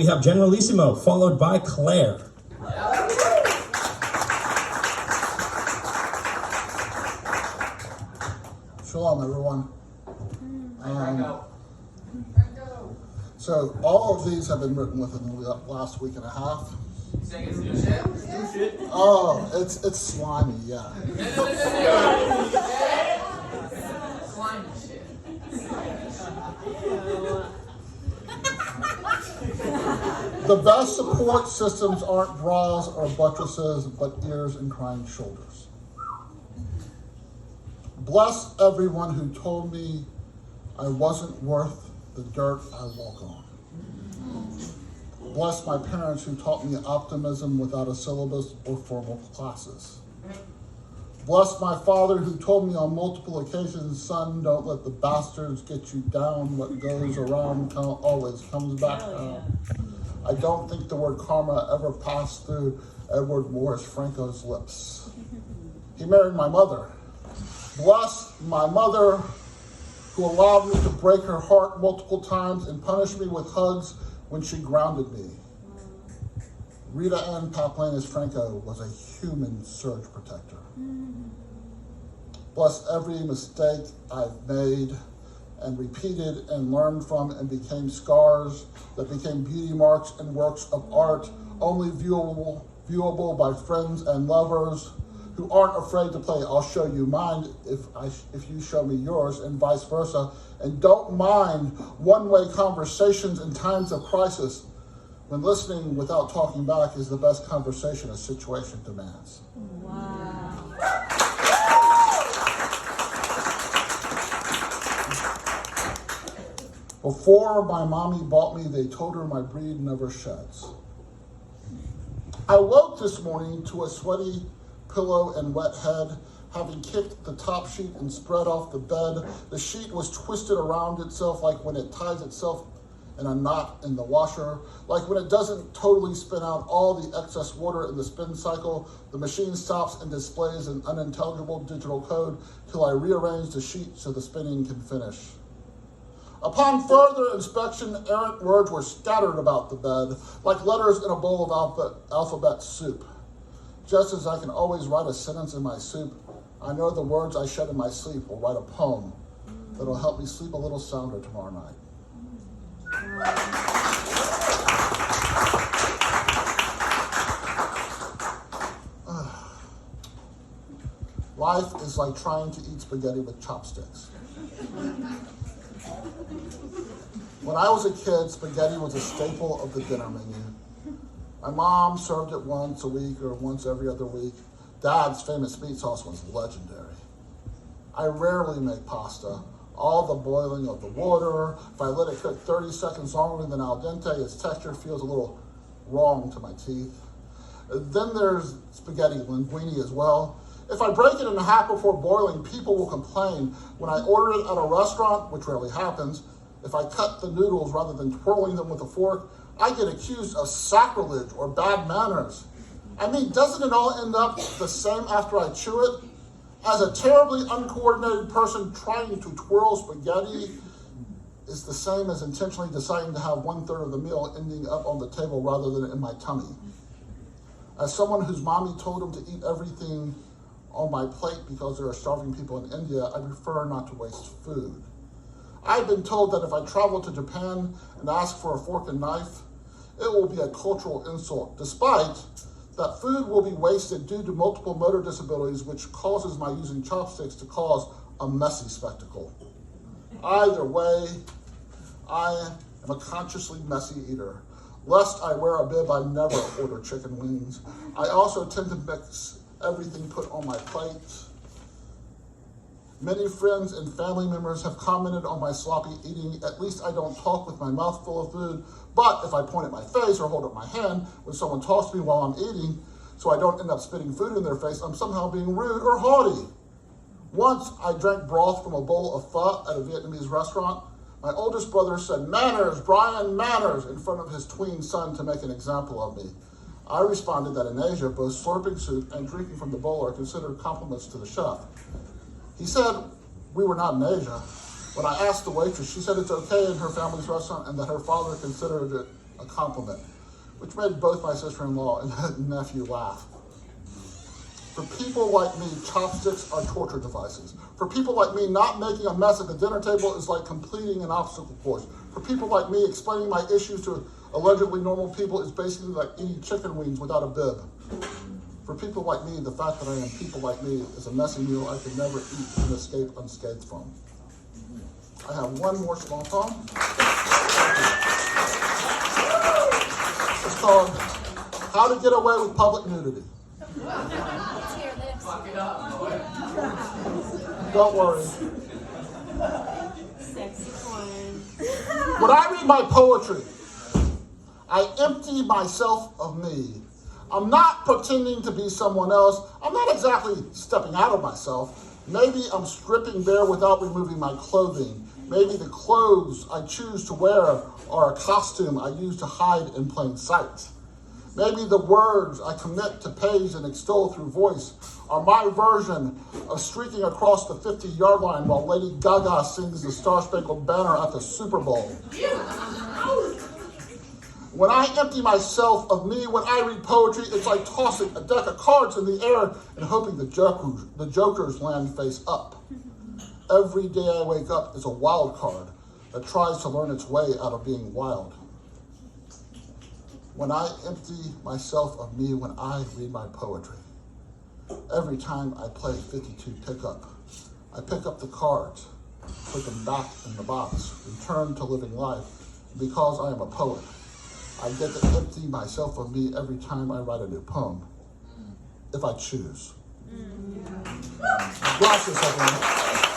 We have Generalissimo, followed by Claire. Shalom, everyone. So all of these have been written within the last week and a half. You saying it's new shit? New shit? Oh, it's slimy, yeah. Slimy shit. The best support systems aren't bras or buttresses, but ears and crying shoulders. Bless everyone who told me I wasn't worth the dirt I walk on. Bless my parents who taught me optimism without a syllabus or formal classes. Bless my father who told me on multiple occasions, son, don't let the bastards get you down. What goes around always comes back around. I don't think the word karma ever passed through Edward Morris Franco's lips. He married my mother. Bless my mother who allowed me to break her heart multiple times and punished me with hugs when she grounded me. Rita Ann Paplanis Franco was a human surge protector. Bless every mistake I've made and repeated and learned from and became scars that became beauty marks and works of art only viewable by friends and lovers who aren't afraid to play I'll show you mine if you show me yours, and vice versa, and don't mind one-way conversations in times of crisis when listening without talking back is the best conversation a situation demands. Wow. Before my mommy bought me, they told her my breed never sheds. I woke this morning to a sweaty pillow and wet head, having kicked the top sheet and spread off the bed. The sheet was twisted around itself like when it ties itself in a knot in the washer, like when it doesn't totally spin out all the excess water in the spin cycle, the machine stops and displays an unintelligible digital code till I rearrange the sheet so the spinning can finish. Upon further inspection, errant words were scattered about the bed, like letters in a bowl of alphabet soup. Just as I can always write a sentence in my soup, I know the words I shed in my sleep will write a poem that'll help me sleep a little sounder tomorrow night. Life is like trying to eat spaghetti with chopsticks. When I was a kid, spaghetti was a staple of the dinner menu. My mom served it once a week or once every other week. Dad's famous meat sauce was legendary. I rarely make pasta. All the boiling of the water, if I let it cook 30 seconds longer than al dente, its texture feels a little wrong to my teeth. Then there's spaghetti linguine as well. If I break it in half before boiling, people will complain. When I order it at a restaurant, which rarely happens, if I cut the noodles rather than twirling them with a fork, I get accused of sacrilege or bad manners. I mean, doesn't it all end up the same after I chew it? As a terribly uncoordinated person, trying to twirl spaghetti is the same as intentionally deciding to have 1/3 of the meal ending up on the table rather than in my tummy. As someone whose mommy told him to eat everything on my plate because there are starving people in India, I prefer not to waste food. I've been told that if I travel to Japan and ask for a fork and knife, it will be a cultural insult, despite that food will be wasted due to multiple motor disabilities, which causes my using chopsticks to cause a messy spectacle. Either way, I am a consciously messy eater. Lest I wear a bib, I never order chicken wings. I also tend to mix everything put on my plate. Many friends and family members have commented on my sloppy eating. At least I don't talk with my mouth full of food, but if I point at my face or hold up my hand when someone talks to me while I'm eating, so I don't end up spitting food in their face, I'm somehow being rude or haughty. Once I drank broth from a bowl of pho at a Vietnamese restaurant. My oldest brother said, "Manners, Brian, manners," in front of his tween son to make an example of me. I responded that in Asia, both slurping soup and drinking from the bowl are considered compliments to the chef. He said we were not in Asia. When I asked the waitress, she said it's okay in her family's restaurant and that her father considered it a compliment, which made both my sister-in-law and nephew laugh. For people like me, chopsticks are torture devices. For people like me, not making a mess at the dinner table is like completing an obstacle course. For people like me, explaining my issues to allegedly normal people is basically like eating chicken wings without a bib. For people like me, the fact that I am people like me is a messy meal I could never eat and escape unscathed from. I have one more small poem. It's called How to Get Away with Public Nudity. Fuck it up, boy. Don't worry. Sexy corn. When I read my poetry, I empty myself of me. I'm not pretending to be someone else. I'm not exactly stepping out of myself. Maybe I'm stripping bare without removing my clothing. Maybe the clothes I choose to wear are a costume I use to hide in plain sight. Maybe the words I commit to page and extol through voice are my version of streaking across the 50-yard line while Lady Gaga sings the Star-Spangled Banner at the Super Bowl. When I empty myself of me, when I read poetry, it's like tossing a deck of cards in the air and hoping the jokers land face up. Every day I wake up is a wild card that tries to learn its way out of being wild. When I empty myself of me, when I read my poetry, every time I play 52 pickup, I pick up the cards, put them back in the box, return to living life. Because I am a poet, I get to empty myself of me every time I write a new poem, if I choose. Gracias, everyone.